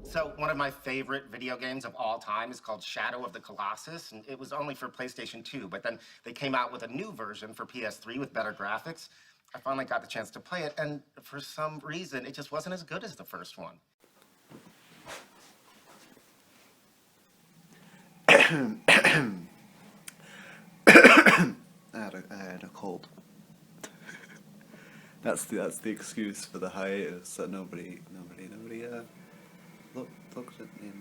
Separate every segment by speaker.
Speaker 1: So one of my favorite video games of all time is called Shadow of the Colossus, and it was only for PlayStation 2, but then they came out with a new version for PS3 with better graphics. I finally got the chance to play it, and for some reason, it just wasn't as good as the first one.
Speaker 2: I had a cold. That's the excuse for the hiatus that nobody looked at me.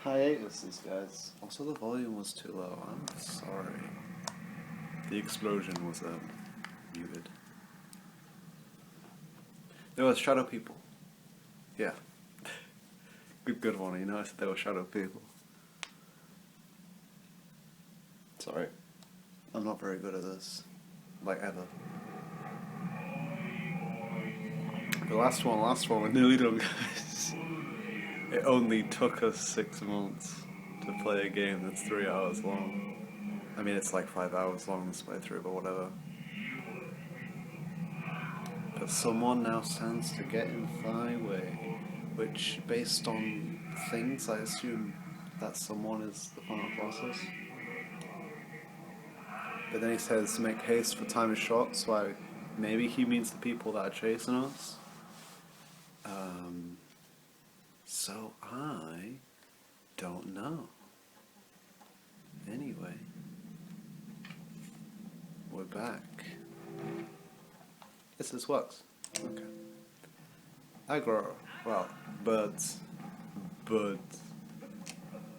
Speaker 2: Hiatuses, guys. Also, the volume was too low. I'm sorry. The explosion was muted. There was shadow people. Yeah. Good one. You know, I said there were shadow people. Sorry. I'm not very good at this. Like, ever. The last one, we're nearly done, guys. It only took us 6 months to play a game that's 3 hours long. I mean, it's like 5 hours long this playthrough, but whatever. But someone now stands to get in my way, which, based on things, I assume that someone is the final process. But then he says, make haste for time is short, so maybe he means the people that are chasing us. So I don't know. Anyway, we're back. This works. Okay. I grow, well, birds.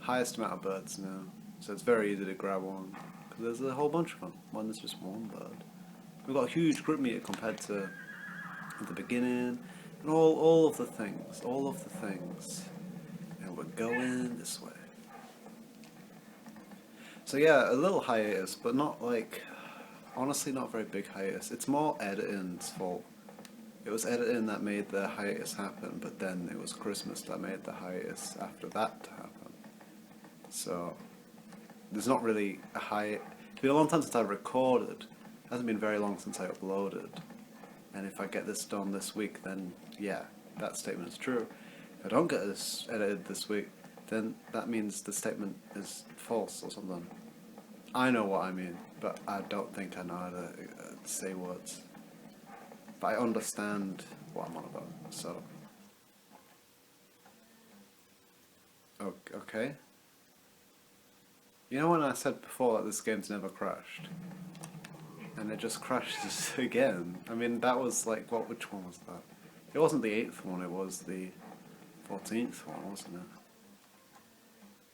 Speaker 2: Highest amount of birds now. So it's very easy to grab one. Because there's a whole bunch of them when there's just one bird. We've got a huge grip meter compared to at the beginning. And all of the things. And we're going this way. So yeah, a little hiatus, but not like, honestly not very big hiatus. It's more editing's fault. It was editing that made the hiatus happen, but then it was Christmas that made the hiatus after that to happen. So there's not really a hiatus. It's been a long time since I've recorded. It hasn't been very long since I uploaded. And if I get this done this week, then yeah, that statement is true. If I don't get this edited this week, then that means the statement is false or something. I know what I mean, but I don't think I know how to say words. But I understand what I'm on about, so. Okay. You know when I said before that this game's never crashed? And it just crashes again. I mean, that was like, which one was that? It wasn't the 8th one, it was the 14th one, wasn't it?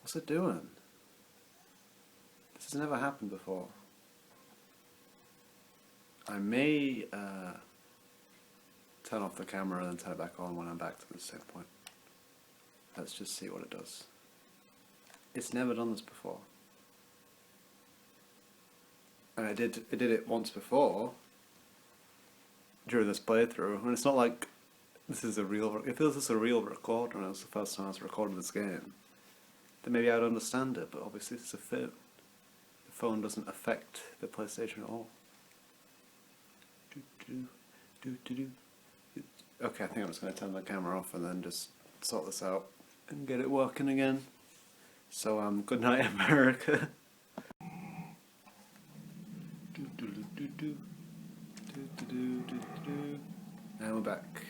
Speaker 2: What's it doing? This has never happened before. I may turn off the camera and then turn it back on when I'm back to the same point. Let's just see what it does. It's never done this before. And it did it once before during this playthrough, and it's not like this is a real. If this is a real record, and it was the first time I was recording this game, then maybe I'd understand it. But obviously, it's a phone. The phone doesn't affect the PlayStation at all. Okay, I think I'm just going to turn the camera off and then just sort this out and get it working again. So good night, America. And we're back.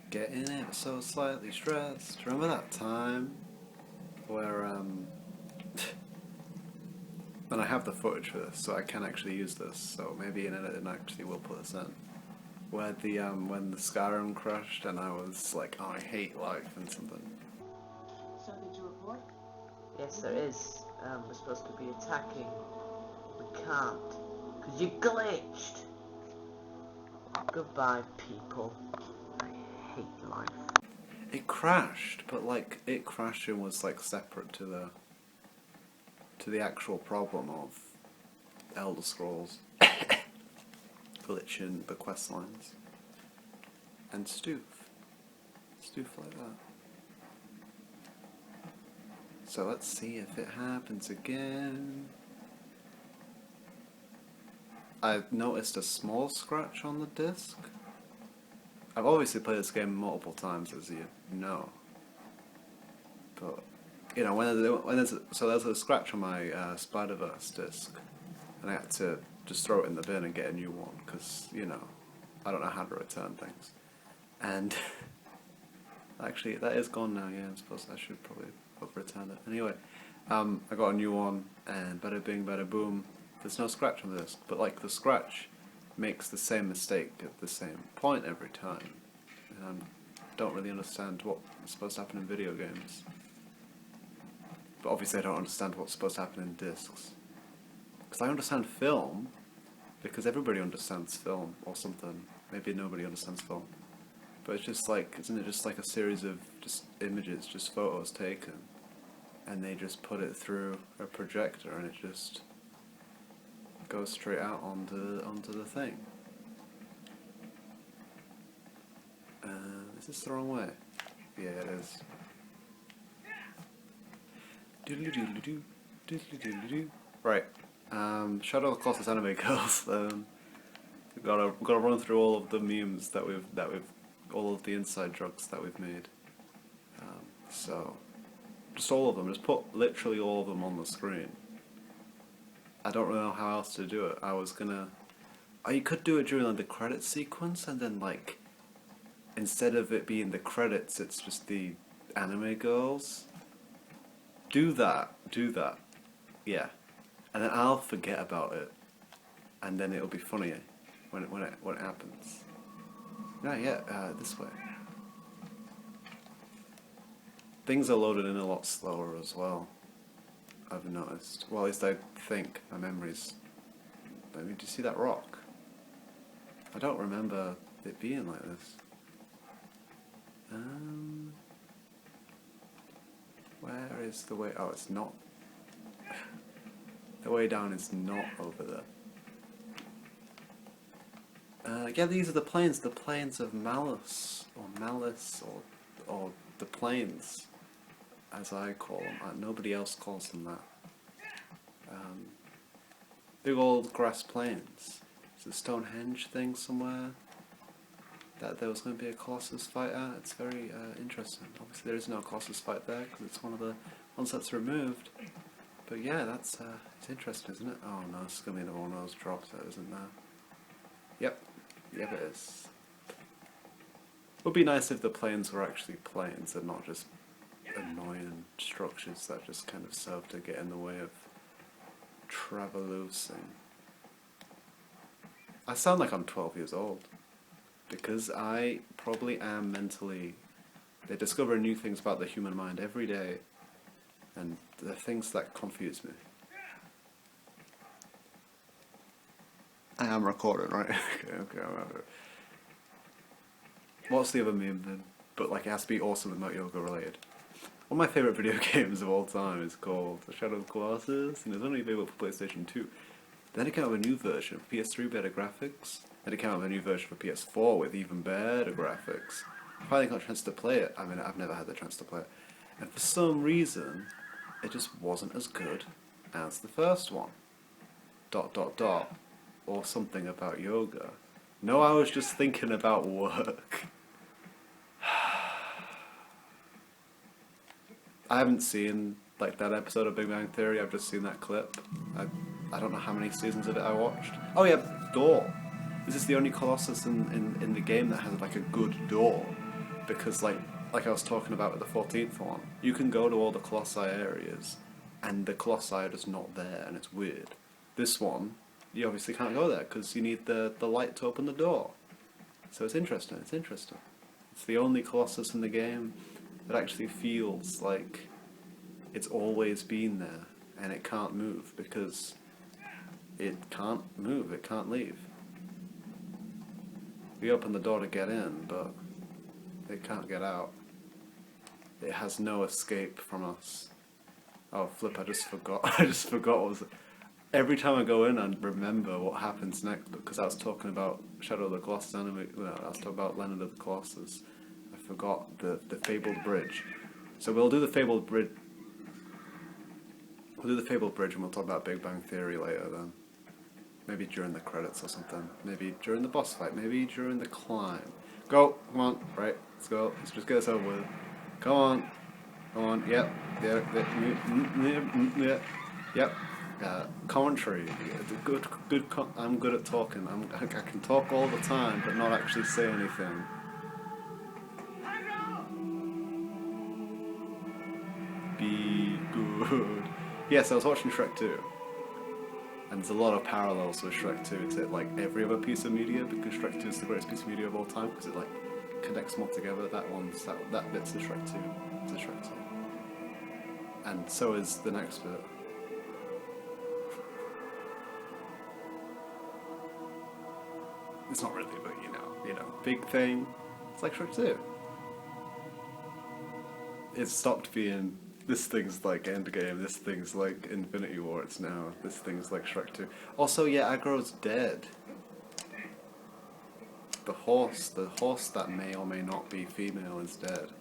Speaker 2: Getting ever so slightly stressed. Remember that time where and I have the footage for this, so I can actually use this. So maybe in editing, actually will put this in. Where the when the Skyrim crashed, and I was like, oh, I hate life and something.
Speaker 3: Something to report? Yes, there is. We're supposed to be attacking. We can't. Because you glitched! Goodbye, people. I hate life.
Speaker 2: It crashed, but like, it crashing was like separate to the actual problem of Elder Scrolls glitching the quest lines. And Stoof like that. So let's see if it happens again. I noticed a small scratch on the disc. I've obviously played this game multiple times, as you know. But, you know, there's a scratch on my Spider-Verse disc, and I had to just throw it in the bin and get a new one, because, you know, I don't know how to return things. And actually, that is gone now, yeah, I suppose I should probably have returned it. Anyway, I got a new one, and bada bing, bada boom, there's no scratch on the disc, but like the scratch makes the same mistake at the same point every time. And I don't really understand what's supposed to happen in video games. But obviously I don't understand what's supposed to happen in discs. Because I understand film, because everybody understands film, or something. Maybe nobody understands film. But it's just like, isn't it just like a series of just images, just photos taken, and they just put it through a projector and it just goes straight out onto the thing. Is this the wrong way? Yeah, it is. Doodly-doodly-doo, doodly-doodly-doo. Right. Shadow of the Colossus Anime Girls. We've gotta run through all of the memes that we've all of the inside jokes that we've made. So just all of them. Just put literally all of them on the screen. I don't really know how else to do it. I was gonna. Oh, you could do it during like the credit sequence, and then like instead of it being the credits, it's just the anime girls. Do that. Yeah. And then I'll forget about it, and then it'll be funnier when it happens. This way. Things are loaded in a lot slower as well, I've noticed. Well, at least I think. My memory's... I mean, do you see that rock? I don't remember it being like this. Where is the way... Oh, it's not... The way down is not over there. Yeah, these are the plains of Malice, or Malice, or the plains, as I call them. Nobody else calls them that. Big old grass plains. Is it a Stonehenge thing somewhere that there was going to be a Colossus fight at? It's very interesting. Obviously there is no Colossus fight there, because it's one of the ones that's removed. But yeah, that's it's interesting, isn't it? Oh no, it's going to be another one of those drops that isn't there. Yep it is. It would be nice if the plains were actually plains and not just annoying structures that just kind of serve to get in the way of traveloosing. I sound like I'm 12 years old, because I probably am mentally... They discover new things about the human mind every day, and the things that confuse me. I am recording, right? okay. What's the other meme then? But like it has to be awesome and not yoga related. One of my favourite video games of all time is called Shadow of the Colossus, and it's only available for PlayStation 2. Then it came out with a new version for PS3, better graphics. Then it came out with a new version for PS4 with even better graphics. I finally got a chance to play it. I mean, I've never had the chance to play it. And for some reason, it just wasn't as good as the first one. ... Or something about yoga. No, I was just thinking about work. I haven't seen like that episode of Big Bang Theory. I've just seen that clip. I don't know how many seasons of it I watched. Oh yeah, door. This is the only Colossus in the game that has like a good door, because like I was talking about with the 14th one, you can go to all the Colossi areas, and the Colossi are just not there, and it's weird. This one, you obviously can't go there because you need the light to open the door. So it's interesting. It's the only Colossus in the game that actually feels like it's always been there, and it can't move because it can't move, it can't leave. We open the door to get in, but it can't get out. It has no escape from us. Oh flip, I just forgot what was it. Every time I go in and remember what happens next, because I was talking about Shadow of the Colossus anime, I was talking about Leonard of the Colossus. I forgot the Fabled Bridge. So we'll do the Fabled Bridge. We'll do the Fabled Bridge and we'll talk about Big Bang Theory later then. Maybe during the credits or something. Maybe during the boss fight. Maybe during the climb. Go, come on, right, let's go. Let's just get this over with. Come on, come on, yep, yep. Commentary. I'm good at talking. I can talk all the time, but not actually say anything. Be good. Yes, I was watching Shrek 2. And there's a lot of parallels with Shrek 2 to like every other piece of media, because Shrek 2 is the greatest piece of media of all time, because it like connects them all together. That bit's the Shrek 2. It's the Shrek 2. And so is the next bit. It's not really, but you know, big thing. It's like Shrek 2. It stopped being this thing's like Endgame, this thing's like Infinity War, it's now this thing's like Shrek 2. Also, yeah, Agro's dead. The horse that may or may not be female is dead.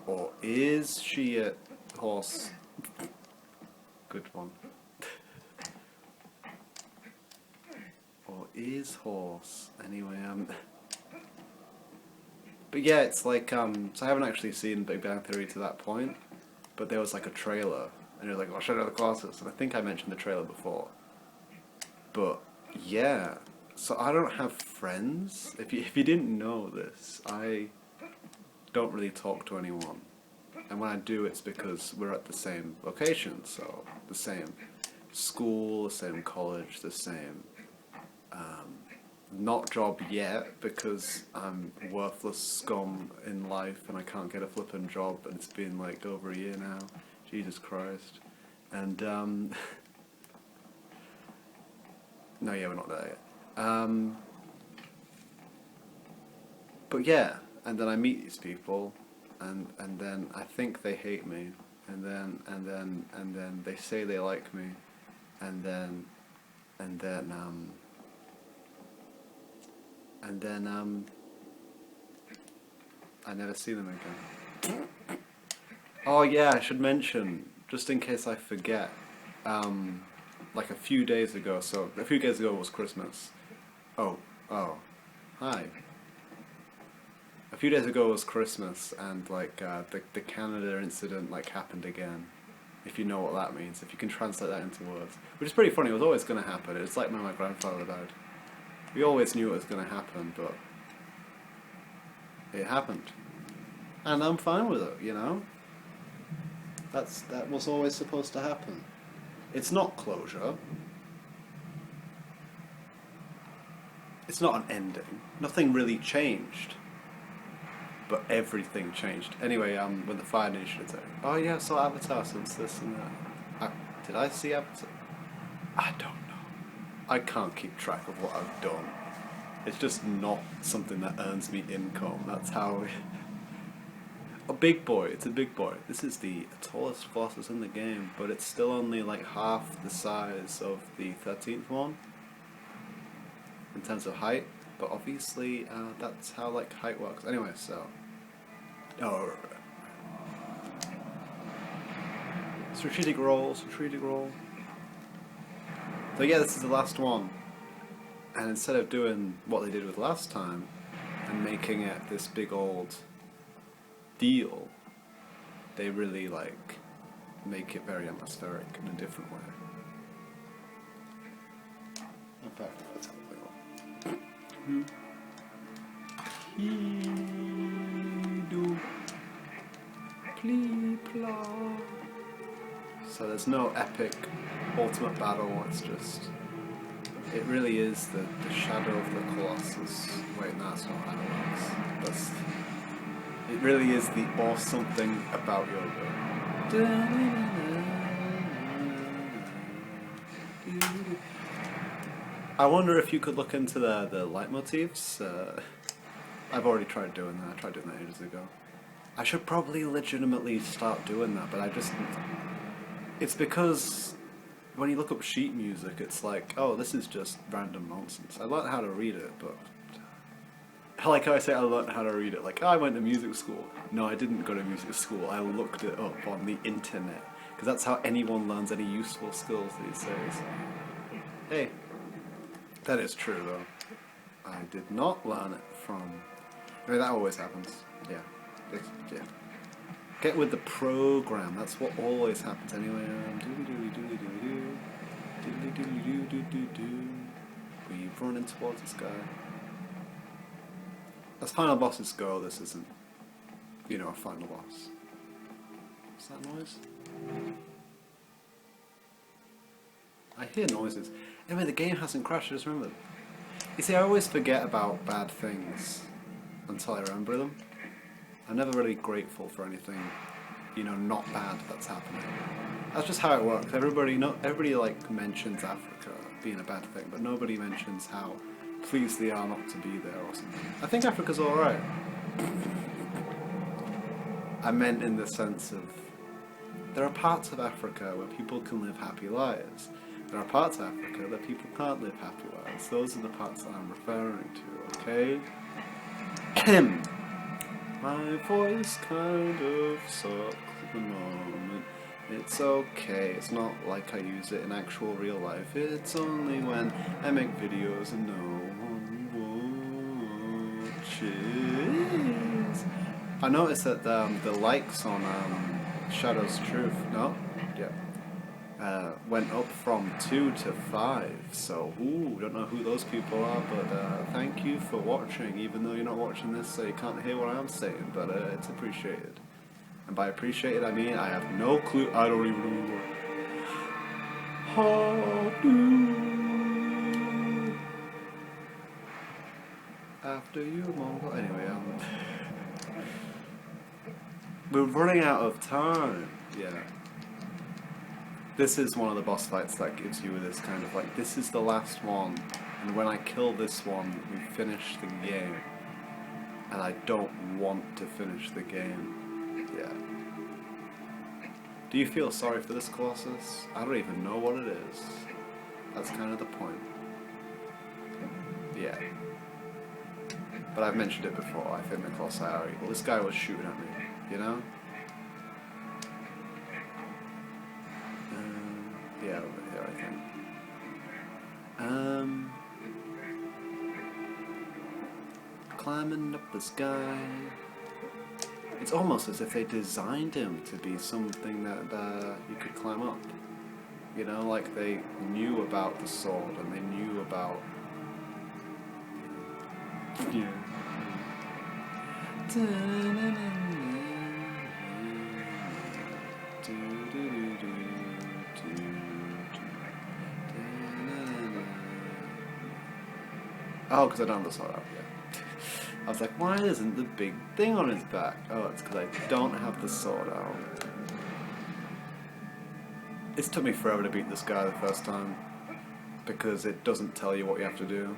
Speaker 2: Or is she a horse? Good one. Or is horse? Anyway, but yeah, it's like, so I haven't actually seen Big Bang Theory to that point, but there was like a trailer, and it was like, oh, Shadow of the Colossus, and I think I mentioned the trailer before. But yeah, so I don't have friends. If you didn't know this, I don't really talk to anyone, and when I do, it's because we're at the same location, so the same school, the same college, the same. Not job yet, because I'm worthless scum in life and I can't get a flippin' job, and it's been like over a year now. Jesus Christ. And no, yeah, we're not there yet. But yeah, and then I meet these people, and then I think they hate me, and then they say they like me, and then I never see them again. Oh yeah, I should mention, just in case I forget, like a few days ago was Christmas. Oh, hi. A few days ago was Christmas, and like the Canada incident like happened again. If you know what that means, if you can translate that into words. Which is pretty funny, it was always going to happen. It's like when my grandfather died. We always knew it was going to happen, but it happened. And I'm fine with it, you know? That was always supposed to happen. It's not closure. It's not an ending. Nothing really changed. But everything changed. Anyway, when the Fire Nation attacked. Oh yeah, I saw Avatar since this and that. Did I see Avatar? I don't know. I can't keep track of what I've done. It's just not something that earns me income. That's how... A big boy. It's a big boy. This is the tallest Colossus in the game, but it's still only like half the size of the 13th one in terms of height. But obviously, that's how like height works. Anyway, so... Oh... Strategic roll. So yeah, this is the last one, and instead of doing what they did with last time and making it this big old deal, they really like make it very atmospheric in a different way. In fact, let's have a little. So there's no epic ultimate battle, it's just... It really is the Shadow of the Colossus. Wait, no, that's not how it works. It really is the awesome thing about yoga. I wonder if you could look into the leitmotifs. I've already tried doing that. I tried doing that ages ago. I should probably legitimately start doing that, but I just... It's because when you look up sheet music, it's like, oh, this is just random nonsense. I learned how to read it, but... Like how I say I learned how to read it, like, oh, I went to music school. No, I didn't go to music school. I looked it up on the internet. Because that's how anyone learns any useful skills these days. Hey, that is true though. I did not learn it from... I mean, that always happens. Yeah. Yeah. Get with the program. That's what always happens anyway. We're running towards this guy. As final bosses go, this isn't, you know, a final boss. What's that noise? I hear noises. Anyway, the game hasn't crashed, I just remembered. You see, I always forget about bad things until I remember them. I'm never really grateful for anything, you know, not bad that's happening. That's just how it works. Everybody like mentions Africa being a bad thing, but nobody mentions how pleased they are not to be there or something. I think Africa's alright. I meant in the sense of there are parts of Africa where people can live happy lives. There are parts of Africa that people can't live happy lives. Those are the parts that I'm referring to, okay? My voice kind of sucks at the moment. It's okay, it's not like I use it in actual real life. It's only when I make videos and no one watches. I noticed that the likes on Shadow's Truth, no? Yeah. Went up from 2 to 5, so don't know who those people are, but thank you for watching, even though you're not watching this, so you can't hear what I'm saying, but it's appreciated. And by appreciated, I mean I have no clue, I don't even know what. After you, Mongol. Anyway, we're running out of time, yeah. This is one of the boss fights that gives you this kind of like, this is the last one, and when I kill this one, we finish the game. And I don't want to finish the game. Yeah. Do you feel sorry for this Colossus? I don't even know what it is. That's kind of the point. Yeah. But I've mentioned it before, I think the Colossi are evil. This guy was shooting at me, you know? Yeah, over here, I think. Climbing up the sky. It's almost as if they designed him to be something that you could climb up. You know, like they knew about the sword and they knew about... Yeah. Oh, because I don't have the sword out yet. I was like, why isn't the big thing on his back? Oh, it's because I don't have the sword out. It's took me forever to beat this guy the first time, because it doesn't tell you what you have to do.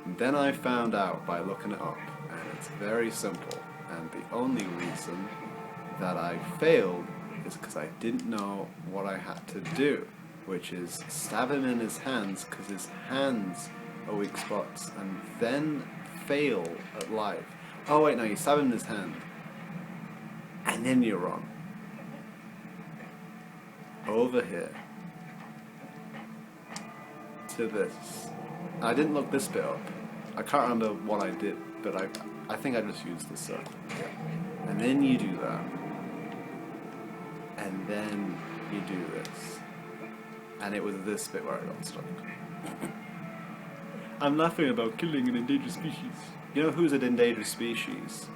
Speaker 2: And then I found out by looking it up, and it's very simple. And the only reason that I failed is because I didn't know what I had to do, which is stab him in his hands, because his hands are weak spots, and then fail at life. Oh wait, no, you stab him in his hand, and then you run over here to this. I didn't look this bit up. I can't remember what I did, but I think I just used this circle. Yeah. And then you do that, and then you do this, and it was this bit where I got stuck. I'm laughing about killing an endangered species. You know who's an endangered species?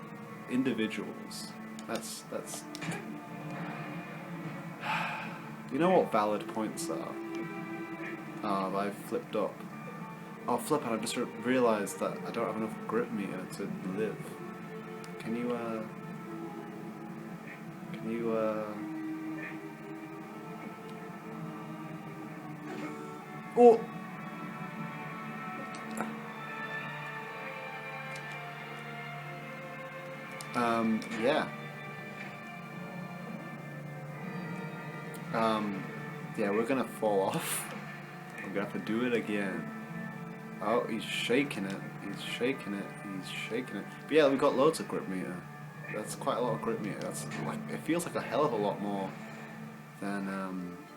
Speaker 2: Individuals. That's... You know what valid points are? Oh, I've flipped up. Oh, flip, and I just realised that I don't have enough grip meter to live. Can you, Oh! Yeah. Yeah, we're gonna fall off. We're gonna have to do it again. Oh, he's shaking it. He's shaking it. He's shaking it. But yeah, we've got loads of grip meter. That's quite a lot of grip meter. That's like, it feels like a hell of a lot more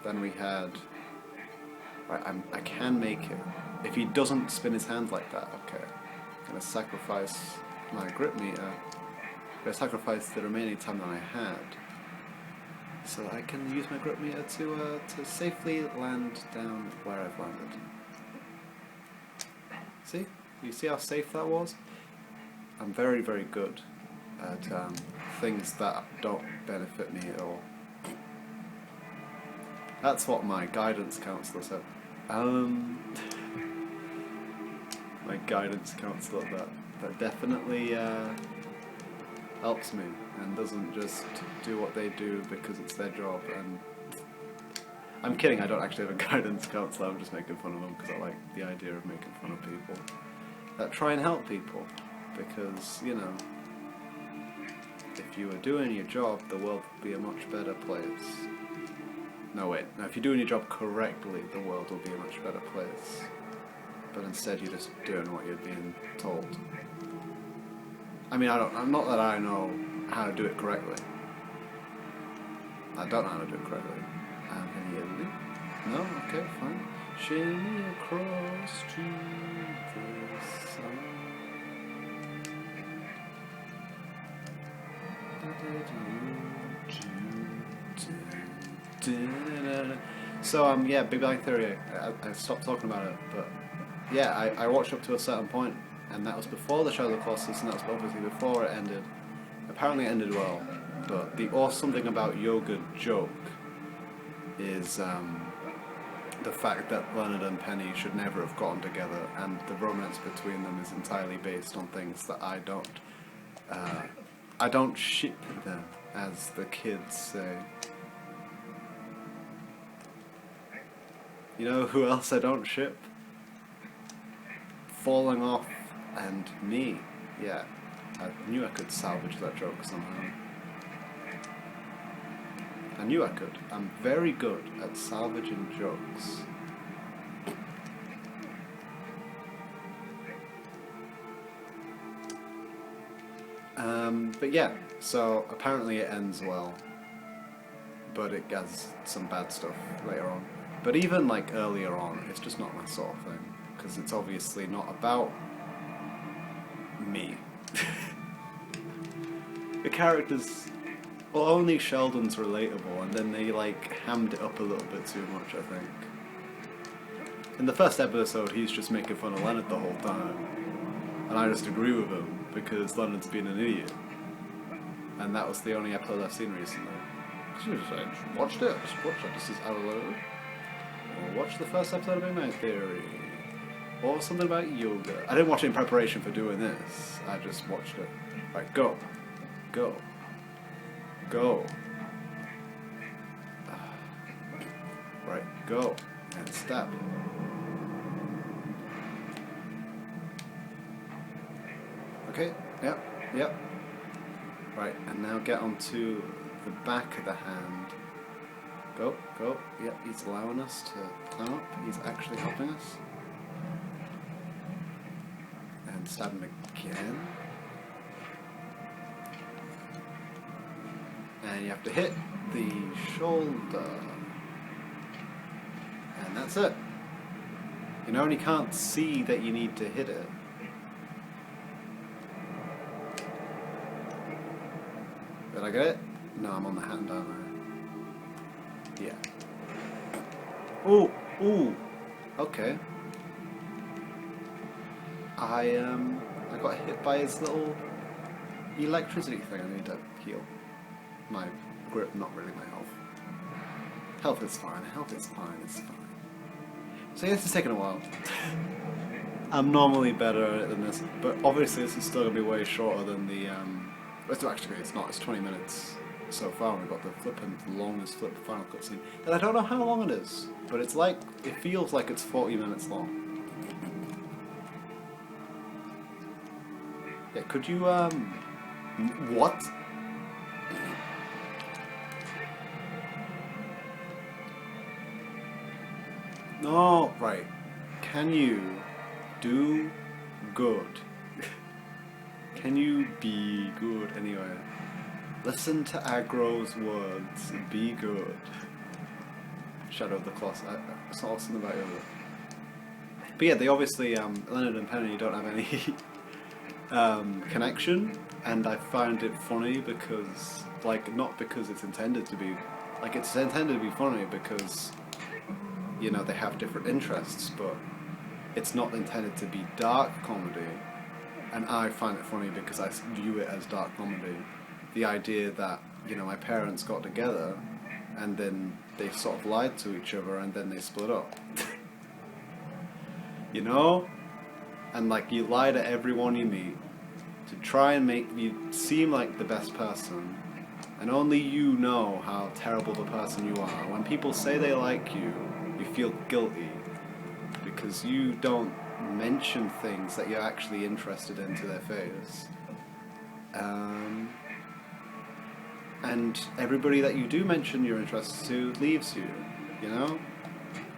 Speaker 2: Then we had. I can make it. If he doesn't spin his hand like that, okay. I'm gonna sacrifice my grip meter. I'm gonna sacrifice the remaining time that I had, so that I can use my grip meter to safely land down where I've landed. See? You see how safe that was? I'm very, very good at things that don't benefit me at all. That's what my guidance counselor said. My guidance counselor, that definitely helps me and doesn't just do what they do because it's their job. And I'm kidding, I don't actually have a guidance counselor, I'm just making fun of them because I like the idea of making fun of people that try and help people, because, you know, if you were doing your job, the world would be a much better place. No, wait. Now, if you're doing your job correctly, the world will be a much better place. But instead, you're just doing what you're being told. I mean, I'm not that I know how to do it correctly. I don't know how to do it correctly. Can you hear me? No? Okay, fine. Shimmy across to the sun. So yeah, Big Bang Theory. I stopped talking about it, but yeah, I watched up to a certain point, and that was before the Shadow of the Colossus, and that was obviously before it ended. Apparently, it ended well, but the awesome thing about Yoga Joke is the fact that Leonard and Penny should never have gotten together, and the romance between them is entirely based on things that I don't ship them, as the kids say. You know who else I don't ship? Falling Off and me. Yeah, I knew I could salvage that joke somehow. I knew I could. I'm very good at salvaging jokes. But yeah, so apparently it ends well, but it has some bad stuff later on. But even like earlier on, it's just not my sort of thing, because it's obviously not about me. The characters, well, only Sheldon's relatable, and then they like hammed it up a little bit too much, I think. In the first episode, he's just making fun of Leonard the whole time, and I just agree with him because Leonard's been an idiot. And that was the only episode I've seen recently. I just watched it. This is out loud. Or watch the first episode of Big Bang Theory. Or something about yoga. I didn't watch it in preparation for doing this. I just watched it. Right, go. Go. Go. Right, go. And stab. Okay, yep. Right, and now get onto the back of the hand. Go. Yep, he's allowing us to climb up. He's actually helping us. And stab him again. And you have to hit the shoulder. And that's it. You know, and you can't see that you need to hit it. Did I get it? No, I'm on the hand, aren't I? Yeah. Ooh. Okay. I got hit by his little electricity thing. I need to heal. My grip, not really my health. Health is fine. It's fine. So yeah, this is taking a while. I'm normally better at it than this, but obviously this is still going to be way shorter than the, actually it's not, it's 20 minutes so far. We've got the longest final cutscene. And I don't know how long it is, but it's like, it feels like it's 40 minutes long. Yeah, could you, what? No, right. Can you do good? Can you be good anyway? Listen to Agro's words. Be good. Shadow of the Colossus. I saw something about Yoda. But yeah, they obviously, Leonard and Penny don't have any connection, and I find it funny because, like, not because it's intended to be, like, it's intended to be funny because, you know, they have different interests, but it's not intended to be dark comedy, and I find it funny because I view it as dark comedy. The idea that, you know, my parents got together, and then they sort of lied to each other, and then they split up. You know? And like, you lie to everyone you meet to try and make you seem like the best person, and only you know how terrible of a person you are. When people say they like you, you feel guilty because you don't mention things that you're actually interested in to their face. And everybody that you do mention you're interested to leaves you, you know?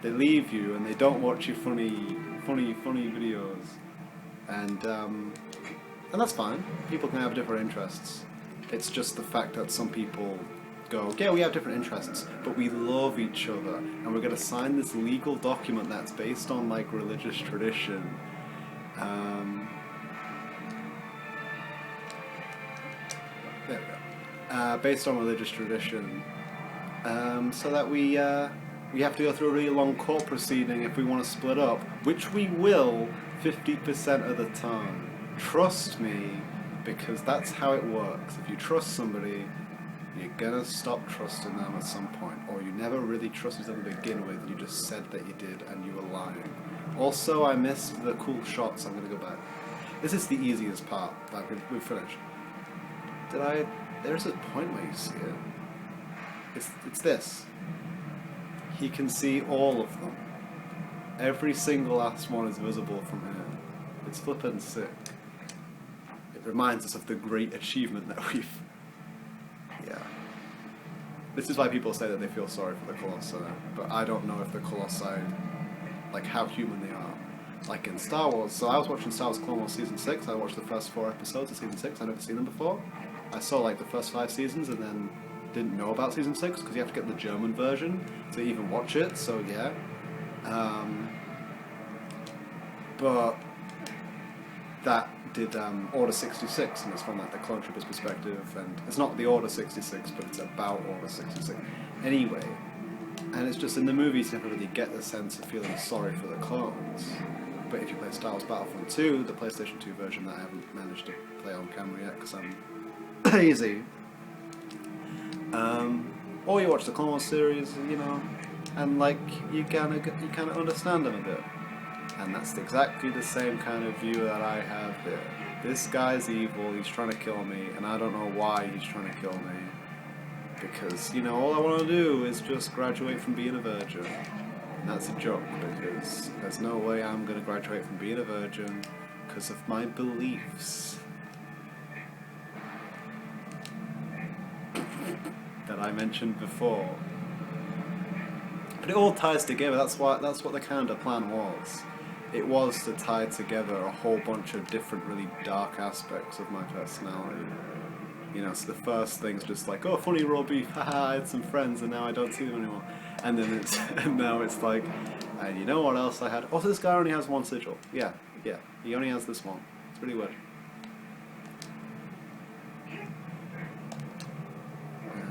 Speaker 2: They leave you and they don't watch your funny videos. And that's fine. People can have different interests. It's just the fact that some people go, yeah, we have different interests, but we love each other, and we're going to sign this legal document that's based on, like, religious tradition. There we go. Based on religious tradition, so that we have to go through a really long court proceeding if we want to split up, which we will 50% of the time. Trust me, because that's how it works. If you trust somebody, you're gonna stop trusting them at some point, or you never really trusted them to begin with, you just said that you did and you were lying. Also, I missed the cool shots. I'm gonna go back. This is the easiest part. Like, we've finished. There's a point where you see it. It's this. He can see all of them. Every single last one is visible from here. It's flippin' sick. It reminds us of the great achievement that we've... Yeah. This is why people say that they feel sorry for the Colossi, but I don't know if the Colossi, like, how human they are. Like in Star Wars, so I was watching Star Wars Clone Wars Season 6, I watched the first 4 episodes of Season 6, I'd never seen them before. I saw, like, the first 5 seasons and then didn't know about Season 6, because you have to get the German version to even watch it, so yeah. But that did Order 66, and it's from, like, the Clone Troopers perspective, and it's not the Order 66, but it's about Order 66. Anyway, and it's just in the movies you never really get the sense of feeling sorry for the clones. But if you play Star Wars Battlefront 2, the PlayStation 2 version that I haven't managed to play on camera yet because I'm lazy, or you watch the Clone Wars series, you know, and like you kind of understand them a bit. And that's exactly the same kind of view that I have here. This guy's evil, he's trying to kill me, and I don't know why he's trying to kill me. Because, you know, all I want to do is just graduate from being a virgin. And that's a joke, because there's no way I'm going to graduate from being a virgin because of my beliefs that I mentioned before. But it all ties together. That's what the kind of plan was. It was to tie together a whole bunch of different, really dark aspects of my personality. You know, so the first thing's just like, oh, funny raw beef, haha, I had some friends and now I don't see them anymore. And then now it's like, and you know what else I had? Oh, this guy only has one sigil. Yeah, he only has this one. It's really weird.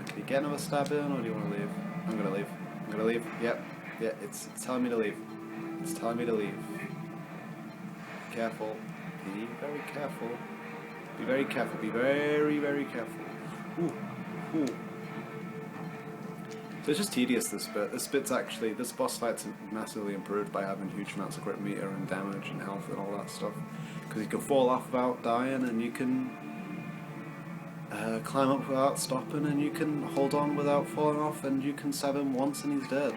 Speaker 2: Can you get another stab in, or do you want to leave? I'm gonna leave. Yep, it's telling me to leave. It's telling me to leave. Careful. Be very careful. Be very careful. Be very, very careful. Ooh. So it's just tedious, this bit. This boss fight's massively improved by having huge amounts of crit meter and damage and health and all that stuff. Because you can fall off without dying, and you can climb up without stopping, and you can hold on without falling off, and you can stab him once and he's dead.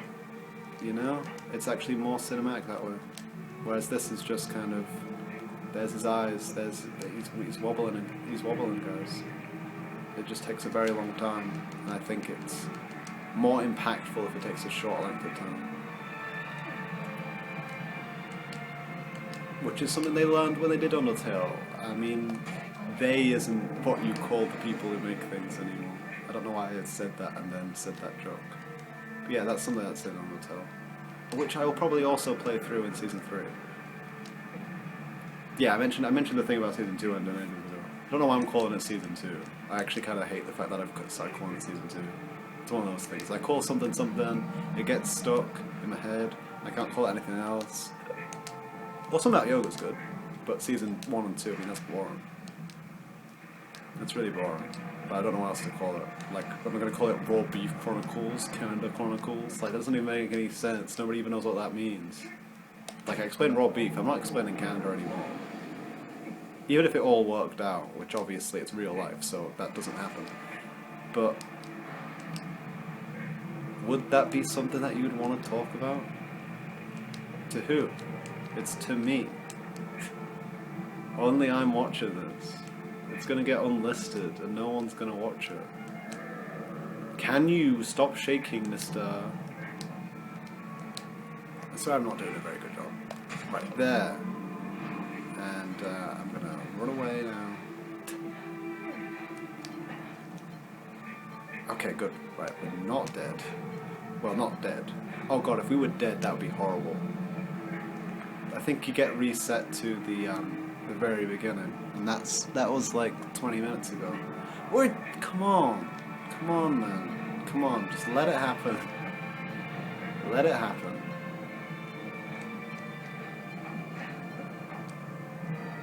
Speaker 2: You know? It's actually more cinematic that way. Whereas this is just kind of, there's his eyes, he's wobbling, guys. It just takes a very long time, and I think it's more impactful if it takes a short length of time. Which is something they learned when they did Undertale. I mean, they isn't what you call the people who make things anymore. I don't know why I had said that and then said that joke. But yeah, that's something that's in on Hotel, which I will probably also play through in Season 3. Yeah, I mentioned the thing about Season 2 ending. I don't know why I'm calling it Season 2. I actually kind of hate the fact that I've started calling it Season 2. It's one of those things. I call something something, it gets stuck in my head, I can't call it anything else. Well, Some About Yoga's good, but Season 1 and 2, I mean, that's boring. It's really boring. But I don't know what else to call it. Like, am I going to call it Raw Beef Chronicles? Canada Chronicles? Like, that doesn't even make any sense. Nobody even knows what that means. Like, I explained Raw Beef, I'm not explaining Canada anymore. Even if it all worked out, which obviously it's real life, so that doesn't happen. But would that be something that you'd want to talk about? To who? It's to me. Only I'm watching this. It's gonna get unlisted and no one's gonna watch it. Can you stop shaking, mister? I swear I'm not doing a very good job. Right there. And I'm gonna run away now. Okay, good. Right, we're not dead. Well, not dead. Oh god, if we were dead, that would be horrible. I think you get reset to the very beginning, and that was like 20 minutes ago. Come on, man, come on, just let it happen. Let it happen.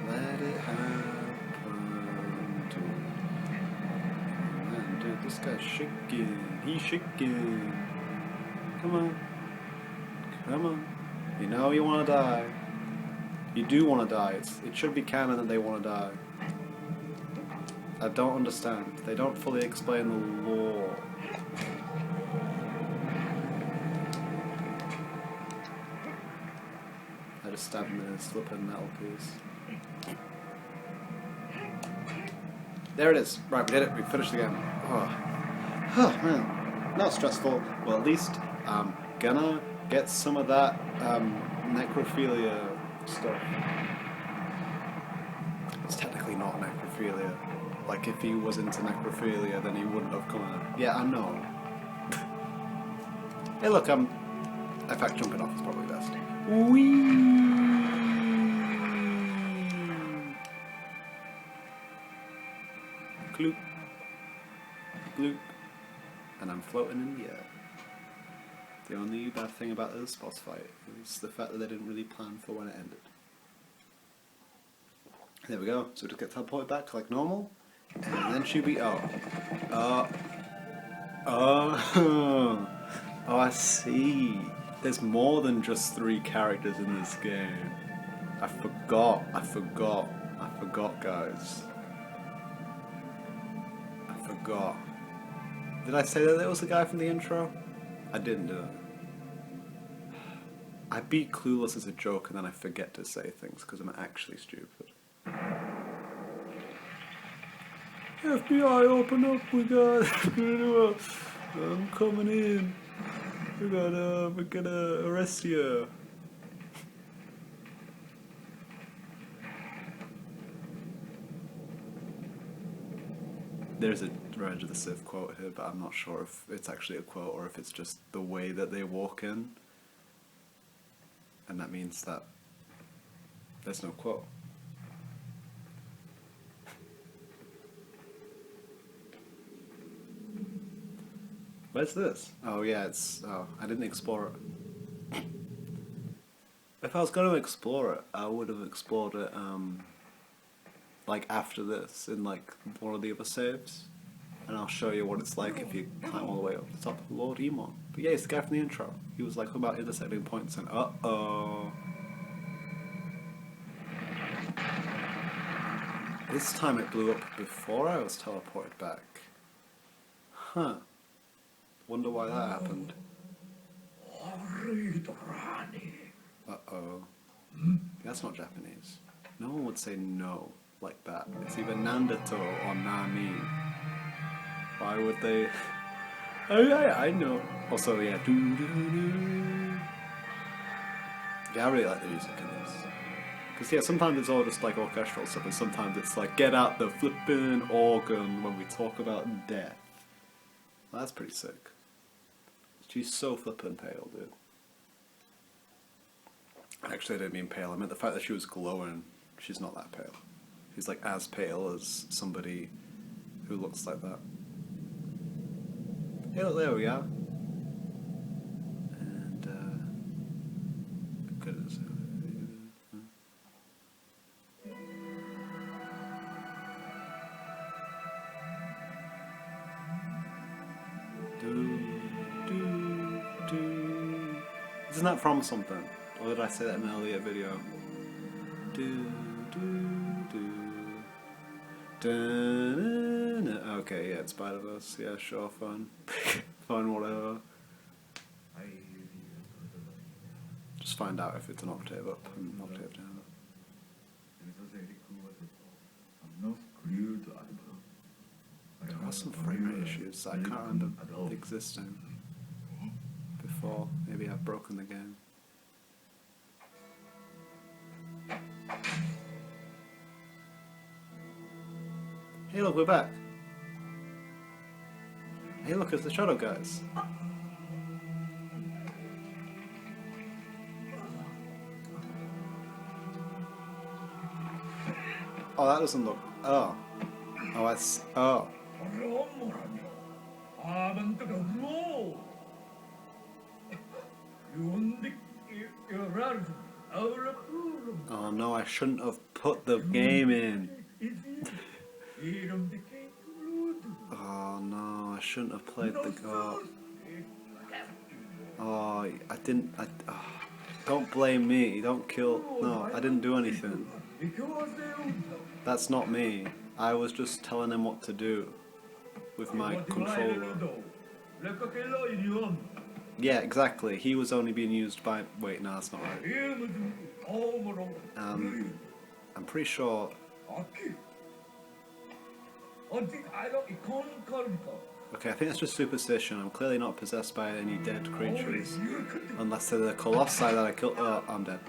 Speaker 2: Let it happen. Dude, this guy's shaking. He's shaking. Come on. Come on. You know you want to die. You do want to die. It should be canon that they want to die. I don't understand. They don't fully explain the lore. I just stabbed him in his flippin' metal piece. There it is. Right, we did it. We finished the game. Oh, man. Not stressful. Well, at least I'm gonna get some of that necrophilia stuff. It's technically not necrophilia. Like, if he was into necrophilia, then he wouldn't have come in. Yeah, I know. Hey, look, in fact, jumping off is probably best. Whee! Gloop. Gloop. And I'm floating in the air. The only bad thing about this boss fight is the fact that they didn't really plan for when it ended. There we go. So we just get teleported back like normal, and then she'll be oh, I see. There's more than just 3 characters in this game. I forgot, guys. I forgot. Did I say that there was a guy from the intro? I didn't do it. I beat Clueless as a joke and then I forget to say things because I'm actually stupid. FBI, open up, I'm coming in. We're gonna arrest you. There's a Revenge of the Sith quote here, but I'm not sure if it's actually a quote or if it's just the way that they walk in. And that means that there's no quote. Where's this? Oh yeah, I didn't explore it. If I was going to explore it, I would have explored it, like after this, in like one of the other saves. And I'll show you what it's like if you climb all the way up the top of Lord Emon. But yeah, it's the guy from the intro. He was like about intersecting points and uh-oh. This time it blew up before I was teleported back. Huh. Wonder why that happened. Uh-oh. That's not Japanese. No one would say no like that. It's either Nandato or Nami. Why would they? I know. Also, yeah. Yeah, I really like the music in this. Because, yeah, sometimes it's all just like orchestral stuff, and sometimes it's like, get out the flippin' organ when we talk about death. Well, that's pretty sick. She's so flippin' pale, dude. Actually, I didn't mean pale. I meant the fact that she was glowing. She's not that pale. She's like as pale as somebody who looks like that. Hey, look, there we are. And, good as Isn't that from something? Or did I say that in an earlier video? Okay, yeah, it's Spider-Verse. Yeah, sure, fine. Fine, whatever. Just find out if it's an octave up and an octave down. There are some frame rate issues that I can't remember existing before. Maybe I've broken the game. Hey look, we're back. Hey look, it's the Shadow guys. Oh, that doesn't look... Oh. Oh, that's... Oh. Oh no, I shouldn't have put the game in. Oh no, I shouldn't have played the... Oh, I didn't... don't blame me, don't kill... No, I didn't do anything. That's not me. I was just telling him what to do with my controller. Yeah, exactly. He was only being used by... Wait, no, that's not right. I'm pretty sure... Okay, I think that's just superstition. I'm clearly not possessed by any dead creatures. Unless they're the colossi that I killed. Oh, I'm dead.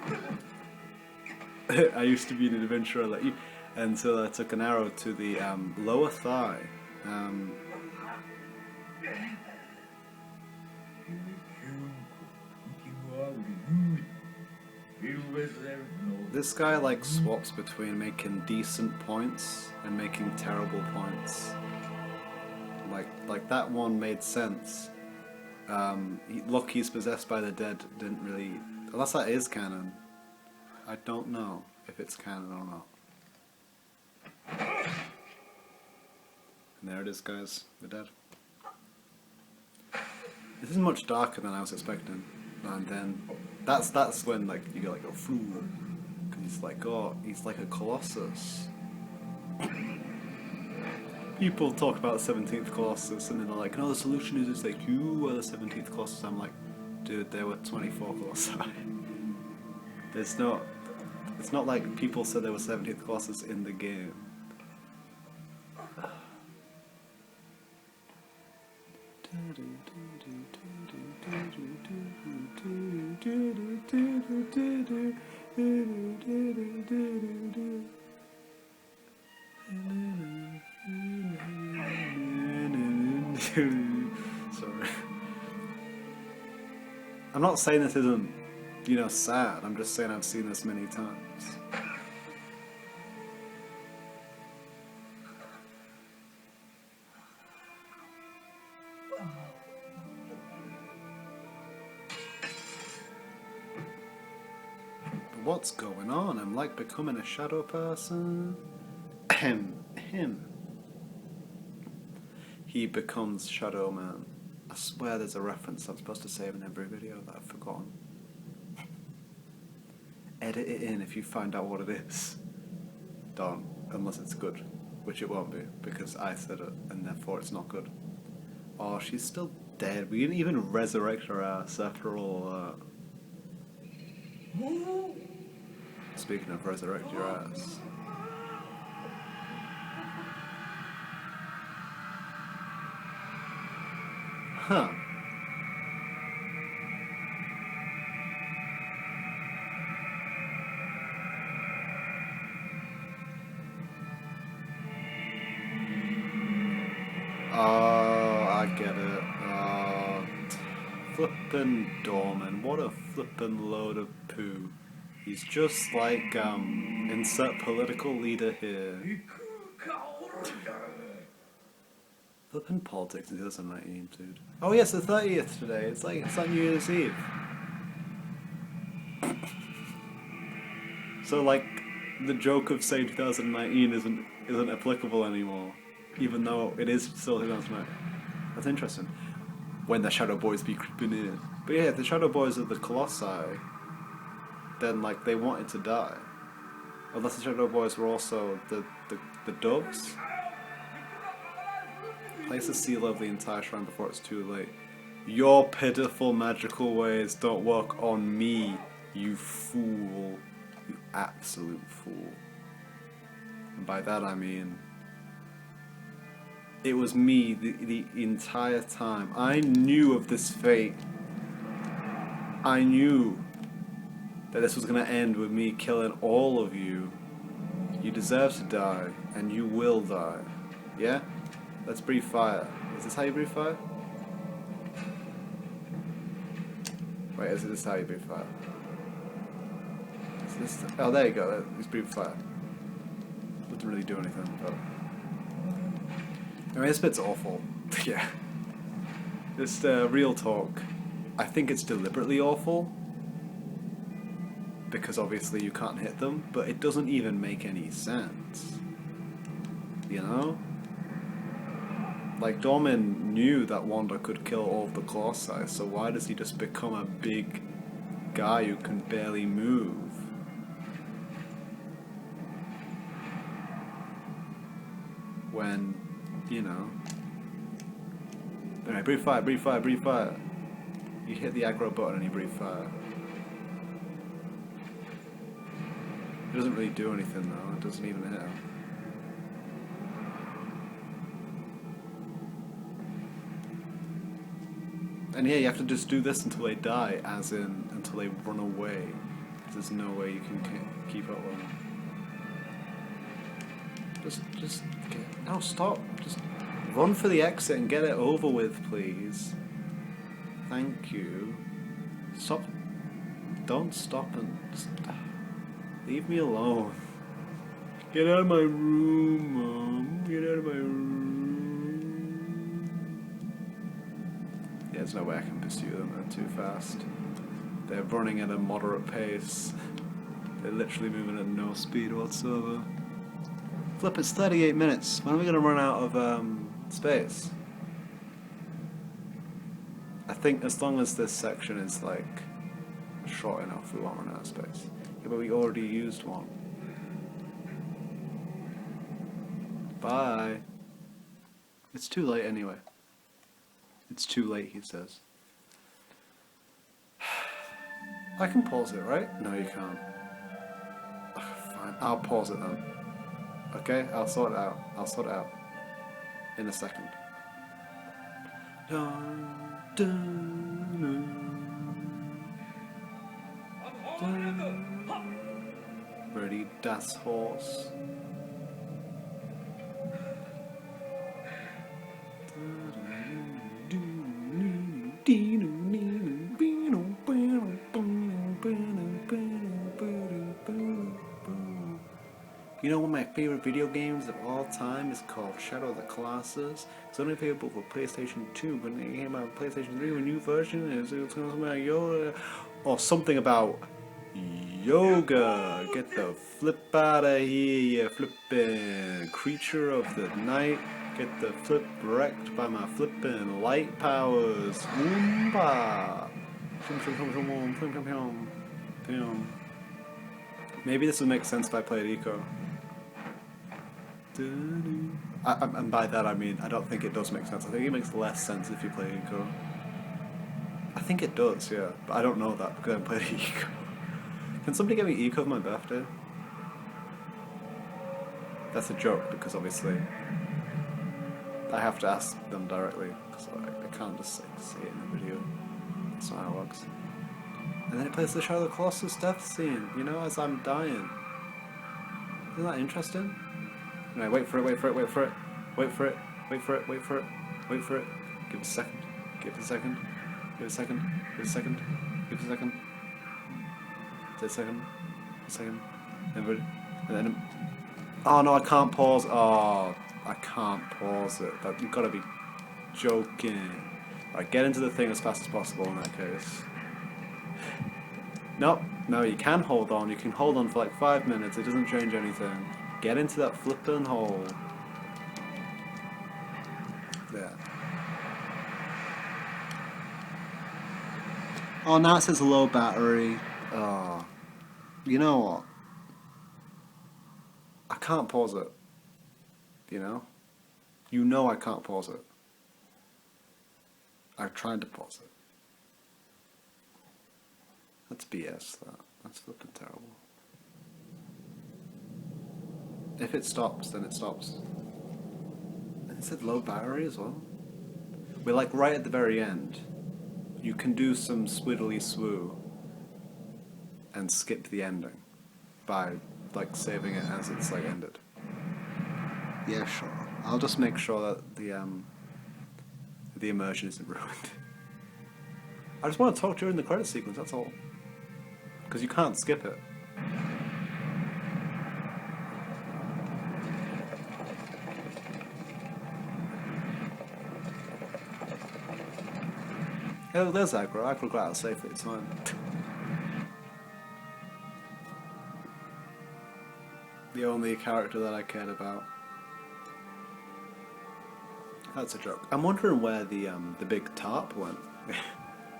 Speaker 2: I used to be an adventurer like you. Until I took an arrow to the lower thigh. This guy like swaps between making decent points and making terrible points. Like that one made sense. Look, he's possessed by the dead didn't really... Unless that is canon. I don't know if it's canon or not. And there it is, guys. We're dead. This is much darker than I was expecting. And then that's when like you get like a flu. Cause he's like, oh, he's like a colossus. People talk about the 17th Colossus and then they're like, no, the solution is it's like you are the 17th Colossus. I'm like, dude, there were 24 Colossi. It's not like people said there were 17th Colossus in the game. Sorry. I'm not saying this isn't, you know, sad. I'm just saying I've seen this many times. But what's going on? I'm like becoming a shadow person. Him. He becomes Shadow Man. I swear there's a reference I'm supposed to save in every video that I've forgotten. Edit it in if you find out what it is. Don't, unless it's good, which it won't be, because I said it, and therefore it's not good. Oh, she's still dead. We didn't even resurrect her ass after all that. Speaking of resurrect your ass. Huh. Oh, I get it. flippin' Dorman. What a flippin' load of poo. He's just like, insert political leader here. Flippin' politics in 2019, dude. Oh yes, the 30th today. It's like New Year's Eve. So like, the joke of saying 2019 isn't applicable anymore, even though it is still 2019. That's interesting. When the Shadow Boys be creeping in. But yeah, the Shadow Boys are the Colossi. Then like they wanted to die. Unless the Shadow Boys were also the doves. Place the seal over the entire shrine before it's too late. Your pitiful magical ways don't work on me, you fool. You absolute fool. And by that I mean, it was me the entire time. I knew of this fate. I knew that this was going to end with me killing all of you. You deserve to die, and you will die. Yeah? Let's breathe fire. Is this how you breathe fire? Wait, is this how you breathe fire? Is this oh, there you go. Let's breathe fire. Doesn't really do anything, but... I mean, this bit's awful. Yeah. Just real talk. I think it's deliberately awful. Because obviously you can't hit them, but it doesn't even make any sense. You know? Like, Dorman knew that Wanda could kill all of the Colossi, so why does he just become a big guy who can barely move? When, you know... Alright, breathe fire, breathe fire, breathe fire. You hit the aggro button and you breathe fire. It doesn't really do anything though, it doesn't even hit him. And yeah, you have to just do this until they die, as in, until they run away. Because there's no way you can keep up with them. Just, no, stop. Just run for the exit and get it over with, please. Thank you. Stop. Don't stop and just... Leave me alone. Get out of my room, Mom. Get out of my room. Yeah, there's no way I can pursue them. They're too fast. They're running at a moderate pace. They're literally moving at no speed whatsoever. Flip, it's 38 minutes. When are we going to run out of space? I think as long as this section is like short enough, we won't run out of space. Yeah, but we already used one. Bye. It's too late anyway. It's too late, he says. I can pause it, right? No, you can't. Ugh, fine, I'll pause it then. Okay, I'll sort it out. I'll sort it out. In a second. Dun, dun, dun, dun. Ready, das Horse. You know, one of my favorite video games of all time is called Shadow of the Colossus. It's only available for PlayStation 2, but it came out on PlayStation 3 with a new version. It's going to be like Yoda, or something about yoga. Get the flip out of here, you flippin' creature of the night. Get the flip wrecked by my flippin' light powers. Woomba! Maybe this would make sense if I played Eco. And by that I mean, I don't think it does make sense. I think it makes less sense if you play Eco. I think it does, yeah. But I don't know that because I haven't played Eco. Can somebody get me Eco for my birthday? That's a joke because obviously I have to ask them directly because I can't just like, say it in the video. That's not how it works. And then it plays the Shadow of the Colossus death scene, you know, as I'm dying. Isn't that interesting? Anyway, wait for it, wait for it, wait for it, wait for it, wait for it, wait for it, wait for it. Give it a second, give it a second. Give it a second. Give it a second. Give it a second. Say a second. A second. And then. Oh no, I can't pause. Oh, I can't pause it. That you've got to be joking. Right, get into the thing as fast as possible in that case. Nope. No, you can hold on. You can hold on for like 5 minutes. It doesn't change anything. Get into that flippin' hole. There. Oh, now it says low battery. Oh. You know what? I can't pause it. You know? You know I can't pause it. I've tried to pause it. That's BS, that. That's flippin' terrible. If it stops, then it stops. And it said low battery as well. We're like right at the very end. You can do some swiddly swoo and skip the ending by like saving it as it's like ended. Yeah, sure. I'll just make sure that the immersion isn't ruined. I just want to talk during the credit sequence, that's all. Because you can't skip it. Oh, there's Aggro. Aggro got out safely, it's fine. The only character that I cared about. That's a joke. I'm wondering where the big tarp went.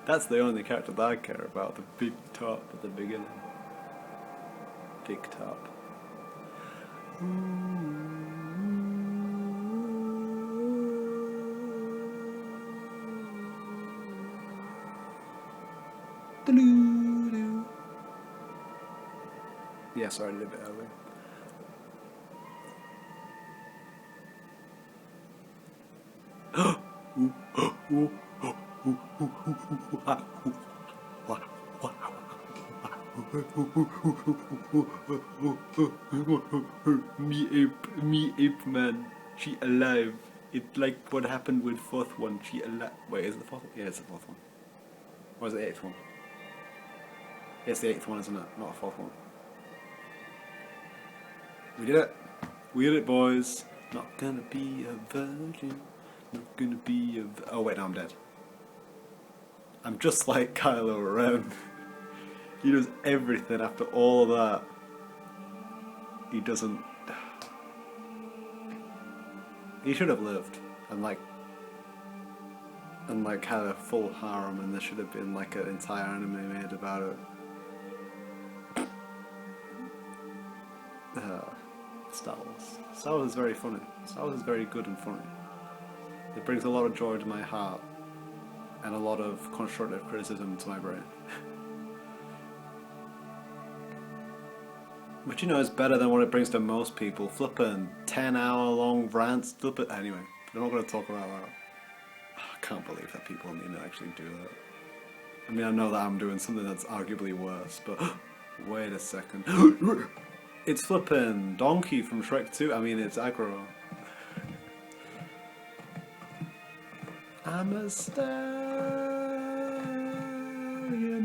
Speaker 2: That's the only character that I care about, the big tarp at the beginning. Big tarp. Yeah, sorry, I did a bit early. Me ape man, she alive. It's like what happened with fourth one. She alive. Wait, is it the fourth one? Yeah, it's the fourth one. Or is it the eighth one? Yeah, it's the eighth one, isn't it? Not a fourth one. We did it. We did it, boys. Not gonna be a virgin. Not gonna be a. Oh wait, no, I'm dead. I'm just like Kylo Ren. He does everything after all of that. He doesn't. He should have lived and had a full harem, and there should have been like an entire anime made about it. Star Wars. Star Wars is very funny. Star Wars is very good and funny. It brings a lot of joy to my heart and a lot of constructive criticism to my brain. But you know, it's better than what it brings to most people. Flippin' 10-hour-long rants. Flippin'. Anyway, we're not going to talk about that. I can't believe that people on the internet actually do that. I mean, I know that I'm doing something that's arguably worse, but wait a second. It's flippin' Donkey from Shrek 2. I mean, it's Aggro. I'm a stallion,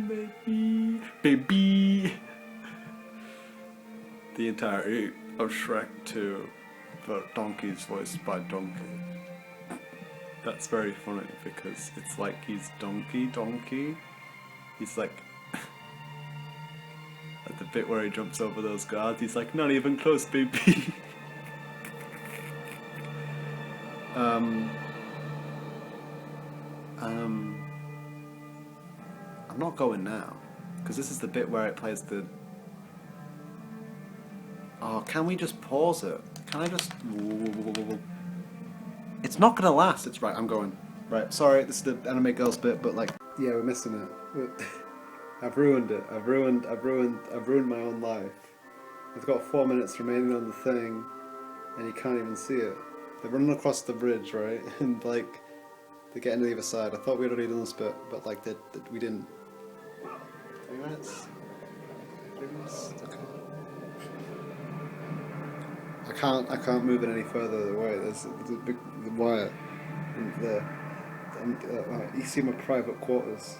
Speaker 2: baby. Baby. The entirety of Shrek 2, but Donkey's voiced by Donkey. That's very funny because it's like he's Donkey. He's like, at the bit where he jumps over those guards, he's like, not even close, baby. I'm not going now, because this is the bit where it plays the... Oh, can we just pause it? Can I just... It's not gonna last. It's right, I'm going. Right, sorry, this is the anime girls bit, but like... Yeah, we're missing it. I've ruined it. I've ruined my own life. I've got 4 minutes remaining on the thing, and you can't even see it. They're running across the bridge, right? And like, they're getting to the other side. I thought we'd already done this bit, but like, we didn't. 3 minutes? 3 minutes? Okay. I can't move it any further away. There's a big wire in there. You see my private quarters.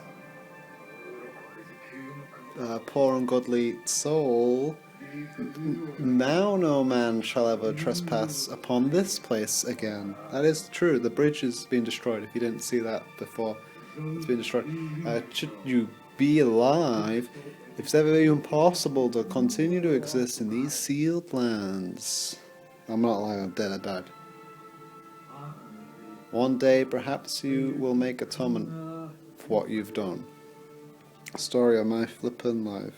Speaker 2: Poor ungodly soul. Now no man shall ever trespass upon this place again. That is true. The bridge has been destroyed. If you didn't see that before, it's been destroyed. Should you be alive, if it's ever even possible to continue to exist in these sealed lands. I'm not alive, I'm dead, I died. One day, perhaps you will make atonement for what you've done. Story of my flippin' life.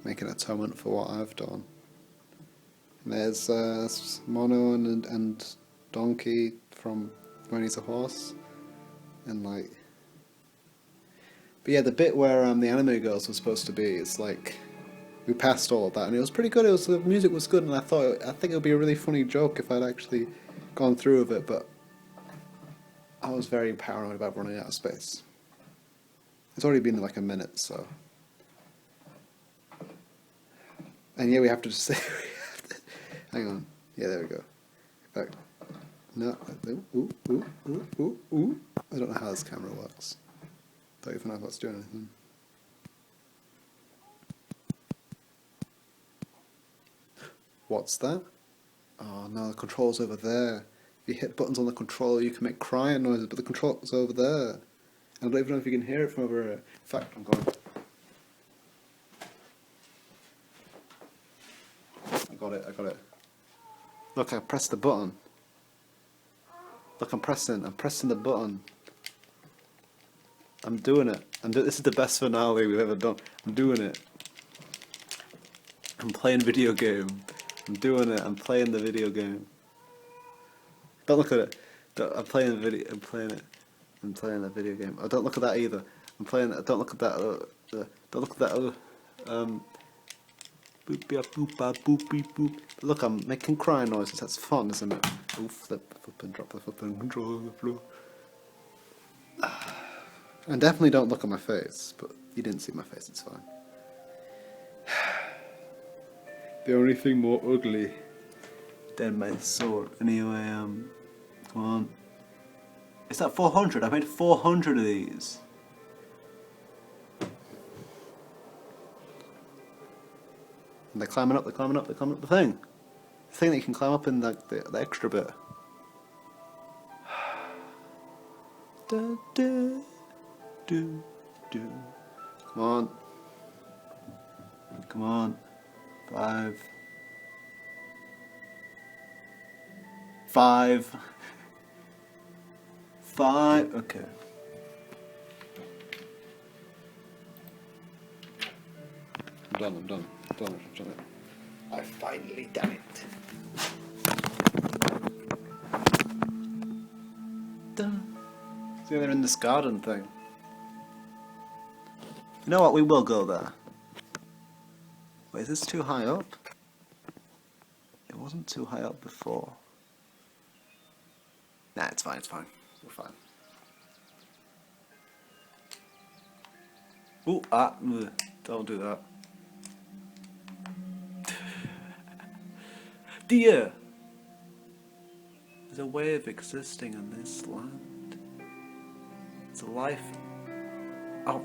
Speaker 2: Making atonement for what I've done. And there's Mono and Donkey from When He's a Horse. And like... But yeah, the bit where the anime girls were supposed to be, it's like... We passed all of that, and it was pretty good. The music was good, and I think it would be a really funny joke if I'd actually gone through with it, but I was very paranoid about running out of space. It's already been like a minute, so. And yeah, we have to just say. Hang on. Yeah, there we go. Back. No. Ooh. I don't know how this camera works. Don't even know if that's doing anything. What's that? Oh no, the control's over there. If you hit buttons on the controller, you can make crying noises, but the control's over there. And I don't even know if you can hear it from over here. In fact, I'm going. I got it. Look, I pressed the button. Look, I'm pressing the button. I'm doing it. This is the best finale we've ever done. I'm doing it. I'm playing video game. I'm doing it. I'm playing the video game. Don't look at it. I'm playing the video. I'm playing it. I'm playing the video game. Oh, don't look at that either. I'm playing it. Don't look at that. Don't look at that. Boop boop boop beep boop. Look, I'm making crying noises. That's fun, isn't it? Oh, flip and drop the flip and control on the floor. And definitely don't look at my face. But you didn't see my face. It's fine. The only thing more ugly than my sword. Anyway, come on. Is that 400? I made 400 of these. And they're climbing up the thing. The thing that you can climb up in the extra bit. Da, da, do, do. Come on. Come on. 5. Okay. I'm done. I finally done it. Done. See, they're in this garden thing. You know what? We will go there. Wait, is this too high up? It wasn't too high up before. Nah, it's fine. We're fine. Ooh, don't do that. Dear! There's a way of existing in this land. It's a life. Oh,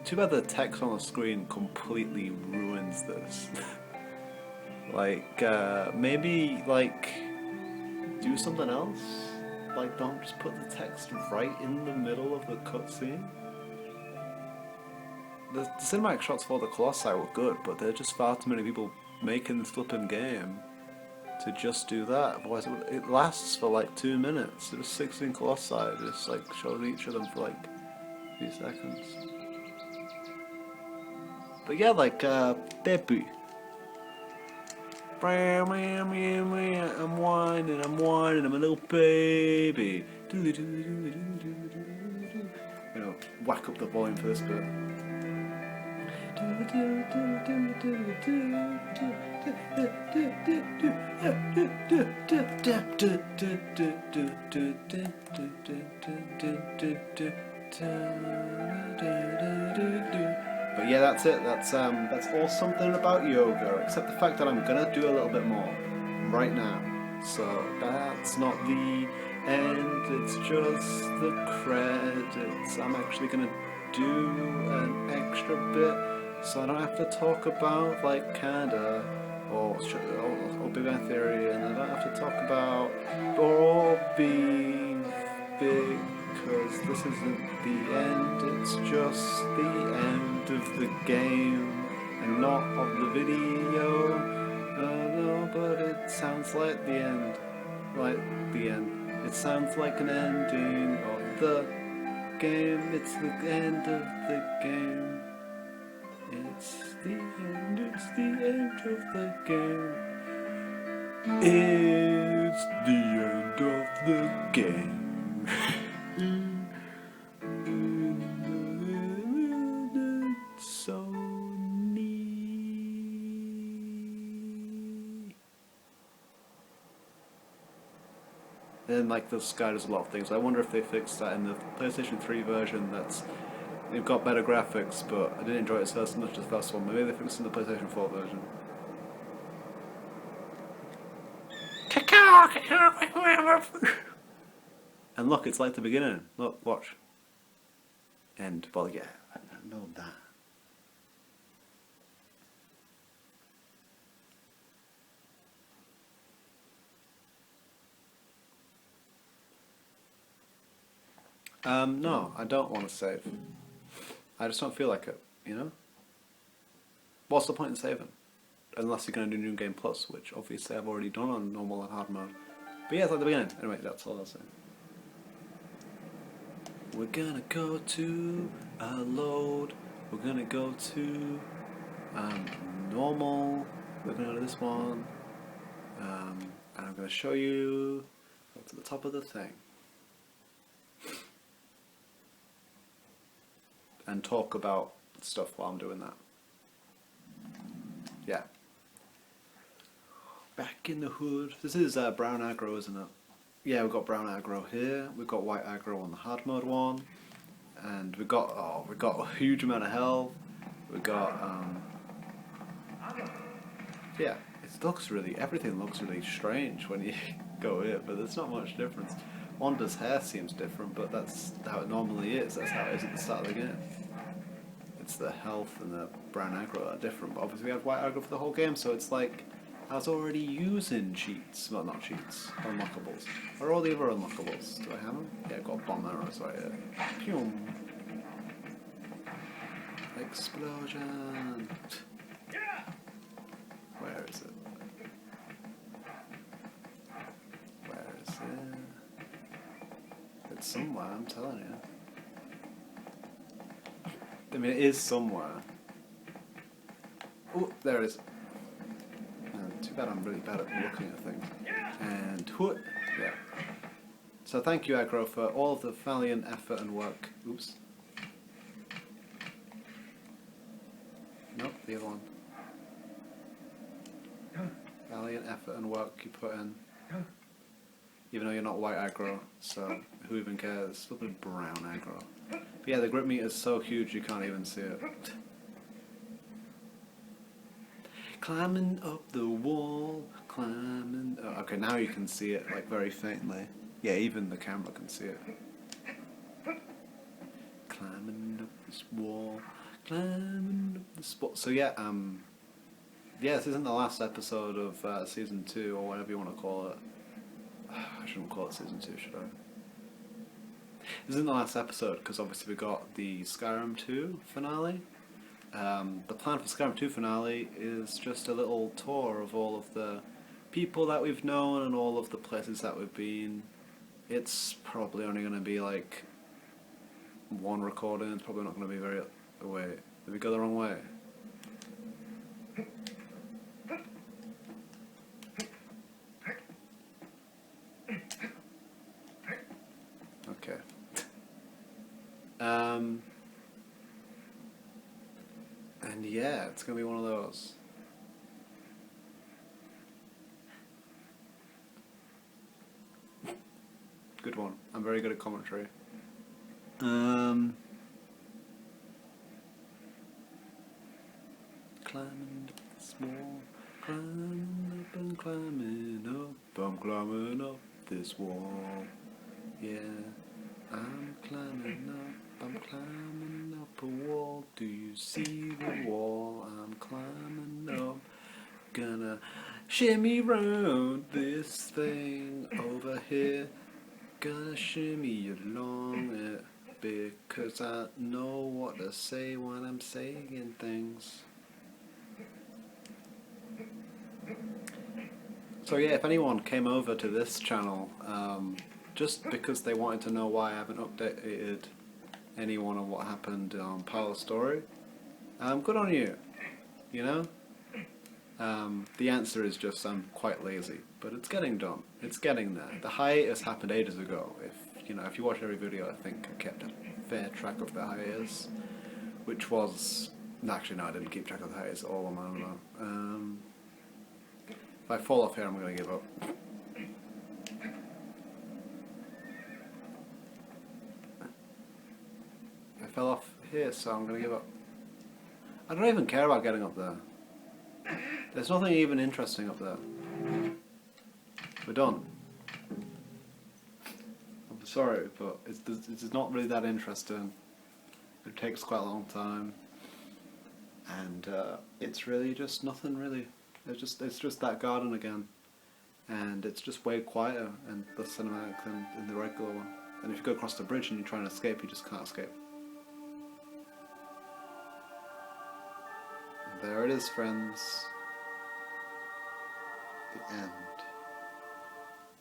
Speaker 2: too bad the text on the screen completely ruins this. Like, maybe, like, do something else? Like, don't just put the text right in the middle of the cutscene? The cinematic shots for the Colossi were good, but there are just far too many people making this flipping game to just do that. Otherwise, it lasts for like 2 minutes. There's 16 Colossi, just like showing each of them for like a few seconds. But yeah, like, Pepe. I'm whining, I'm a little baby. You know, whack up the volume for this bit. But yeah, that's it. That's all something about yoga, except the fact that I'm gonna do a little bit more right now. So that's not the end, it's just the credits. I'm actually gonna do an extra bit so I don't have to talk about like Canada or Big Bang Theory, and I don't have to talk about or Beef because this isn't the end, it's just the end of the game and not of the video. No, but it sounds like the end. Like the end. It sounds like an ending of the game. It's the end of the game. It's the end, it's the end of the game. It's the end of the game. So neat. And like the sky does a lot of things. I wonder if they fixed that in the PlayStation 3 version. They've got better graphics, but I didn't enjoy it so much as the first one. Maybe they fixed it in the PlayStation 4 version. And look, it's like the beginning. Look, watch. End. Well, yeah, I know that. No, I don't want to save. I just don't feel like it, you know? What's the point in saving? Unless you're going to do New Game Plus, which obviously I've already done on normal and hard mode. But yeah, it's like the beginning. Anyway, that's all I'll say. We're gonna go to load. We're gonna go to normal. We're gonna go to this one. And I'm gonna show you what's at the top of the thing. And talk about stuff while I'm doing that. Yeah. Back in the hood. This is brown aggro, isn't it? Yeah, we've got brown aggro here. We've got white aggro on the hard mode one, and we got a huge amount of health. We got yeah. Everything looks really strange when you go here, but there's not much difference. Wanda's hair seems different, but that's how it normally is. That's how it is at the start of the game. It's the health and the brown aggro that are different, but obviously we have white aggro for the whole game, so it's like I was already using cheats. Well, not cheats. Unlockables. Where are all the other unlockables? Do I have them? Yeah, I've got bomb arrows right here. Pew! Explosion! Where is it? Where is it? It's somewhere, I'm telling you. I mean, it is somewhere. Oh, there it is. Too bad I'm really bad at looking at things. And whoop, yeah. So thank you, Aggro, for all of the valiant effort and work. Oops. Nope, the other one. Valiant effort and work you put in. Even though you're not white aggro, so who even cares? Look at brown aggro. But yeah, the grip meter is so huge you can't even see it. Climbing up the wall, climbing... Oh, okay, now you can see it, like, very faintly. Yeah, even the camera can see it. Climbing up this wall, climbing up this wall. So yeah, yeah, this isn't the last episode of Season 2, or whatever you want to call it. I shouldn't call it Season 2, should I? This isn't the last episode, because obviously we got the Skyrim 2 finale. The plan for Skyrim 2 finale is just a little tour of all of the people that we've known and all of the places that we've been. It's probably only going to be like one recording. It's probably not going to be very... Oh, wait, did we go the wrong way? Okay. And yeah, it's going to be one of those. Good one. I'm very good at commentary. Climbing this wall, climbing up and climbing up. I'm climbing up this wall. Yeah, I'm climbing up. I'm climbing up a wall. Do you see the wall? I'm climbing up. Gonna shimmy round this thing over here. Gonna shimmy along it because I know what to say when I'm saying things. So yeah, if anyone came over to this channel just because they wanted to know why I haven't updated anyone on what happened on Power Story, good on you, you know? The answer is just I'm quite lazy, but it's getting done. It's getting there. The hiatus happened ages ago. If you watch every video, I think I kept a fair track of the hiatus, which was actually no, I didn't keep track of the hiatus at all on my own. If I fall off here, I'm gonna give up. I fell off here, so I'm gonna give up. I don't even care about getting up there. There's nothing even interesting up there. We're done. I'm sorry, but it's not really that interesting. It takes quite a long time, and it's really just nothing really. It's just that garden again, and it's just way quieter and less cinematic than in the regular one. And if you go across the bridge and you try and escape, you just can't escape. And there it is, friends. The end.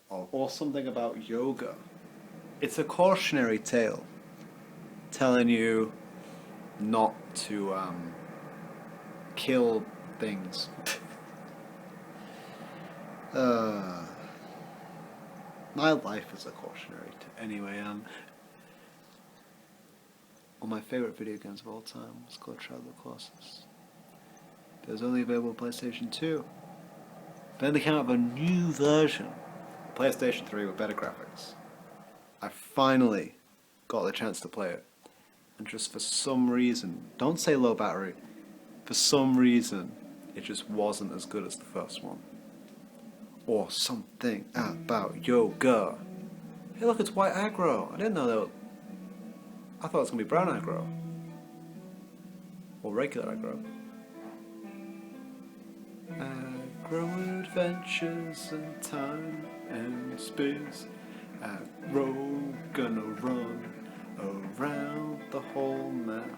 Speaker 2: Or something about yoga. It's a cautionary tale telling you not to kill things. My life is a cautionary tale. Anyway, one of my favourite video games of all time was called Shadow of the Colossus. It was only available on PlayStation 2. Then they came out with a new version, PlayStation 3 with better graphics. I finally got the chance to play it. And just for some reason, don't say low battery, for some reason, it just wasn't as good as the first one. Or something about yoga. Hey look, it's white aggro. I didn't know that. I thought it was going to be brown aggro. Or regular aggro. Aggro adventures in time and space. Aggro gonna run around the whole map.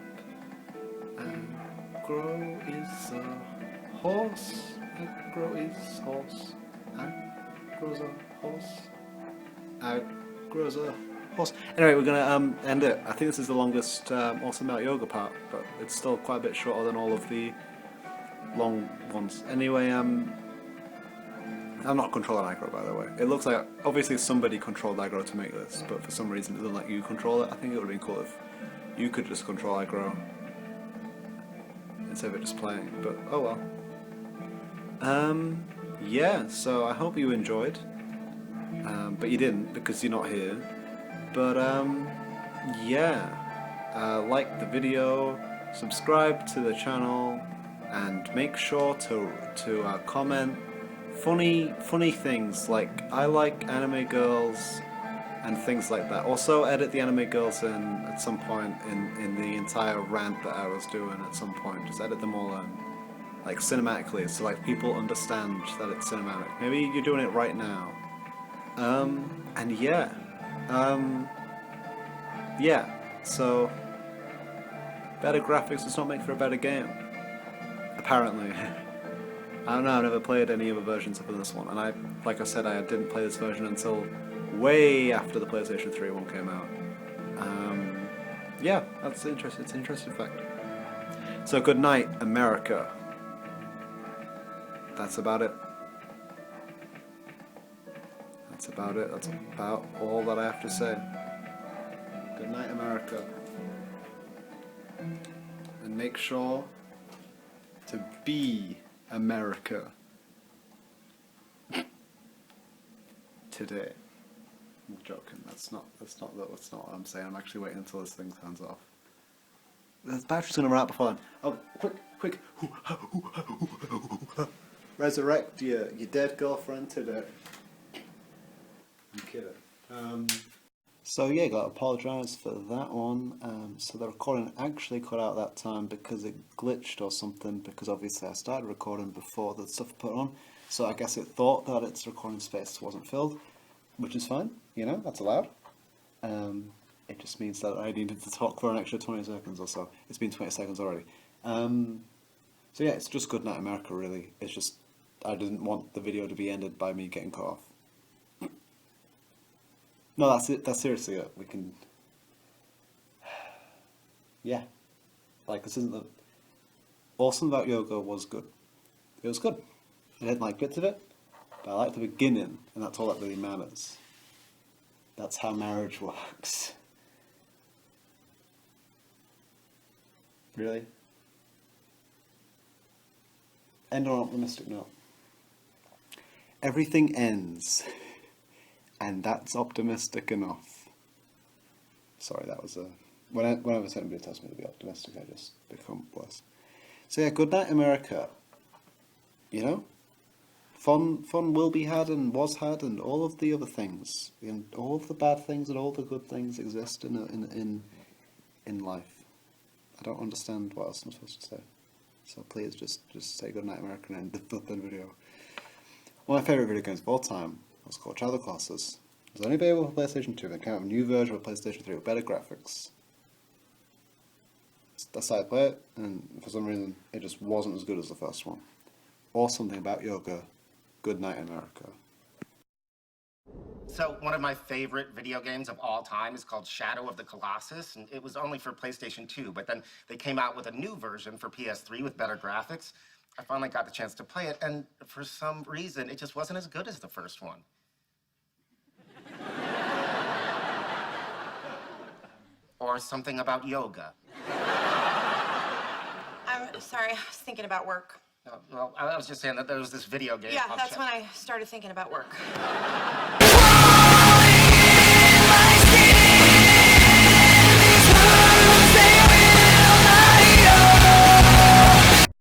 Speaker 2: Aggro is a horse. Aggro is horse. Aggro's a horse. Aggro's a horse. Anyway, we're gonna end it. I think this is the longest Awesome About Yoga part, but it's still quite a bit shorter than all of the long ones. Anyway, I'm not controlling aggro, by the way. It looks like obviously somebody controlled aggro to make this, but for some reason it doesn't let you control it. I think it would have been cool if you could just control aggro instead of it just playing. But oh well. Yeah. So I hope you enjoyed, but you didn't because you're not here. But yeah. Like the video, subscribe to the channel, and make sure to comment funny things like I like anime girls and things like that. Also edit the anime girls in at some point in the entire rant that I was doing at some point. Just edit them all in, like cinematically, so like people understand that it's cinematic. Maybe you're doing it right now. And yeah. Yeah. So better graphics does not make for a better game. Apparently. I don't know, I've never played any other versions other than this one, and like I said, I didn't play this version until way after the PlayStation 3 one came out. Yeah, it's an interesting fact. So good night, America. That's about it. That's about it. That's about all that I have to say. Good night, America. And make sure to be America today. I'm joking. That's not what I'm saying. I'm actually waiting until this thing turns off. The battery's gonna run out before then. Oh, quick! resurrect your dead girlfriend today. I'm kidding. So yeah, got to apologise for that one. So the recording actually cut out that time because it glitched or something, because obviously I started recording before the stuff put on. So I guess it thought that its recording space wasn't filled, which is fine, you know, that's allowed. It just means that I needed to talk for an extra 20 seconds or so. It's been 20 seconds already. So yeah, it's just Good Night America, really. It's just, I didn't want the video to be ended by me getting cut off. No, that's it. That's seriously it. We can... Yeah. Like, this isn't the... Awesome About Yoga was good. It was good. I didn't like bits of it, but I liked the beginning, and that's all that really matters. That's how marriage works. Really? End on an optimistic note. Everything ends, and that's optimistic enough. Sorry, that was a... Whenever somebody tells me to be optimistic, I just become worse. So yeah, Good Night America. You know? Fun will be had and was had, and all of the other things. And all of the bad things and all the good things exist in life. I don't understand what else I'm supposed to say. So please just say Good Night America and end the flipping video. One of my favourite video games of all time was called Shadow of the Colossus. It was only available for PlayStation 2, then came out a new version of PlayStation 3 with better graphics. That's how I play it, and for some reason it just wasn't as good as the first one. Or Something About Yoga, Good Night America.
Speaker 1: So one of my favorite video games of all time is called Shadow of the Colossus, and it was only for PlayStation 2, but then they came out with a new version for PS3 with better graphics. I finally got the chance to play it, and for some reason, it just wasn't as good as the first one. Or Something About Yoga.
Speaker 4: I'm sorry, I was thinking about work.
Speaker 1: Well, I was just saying that there was this video game
Speaker 4: Yeah,
Speaker 1: called
Speaker 4: that's when I started thinking about work.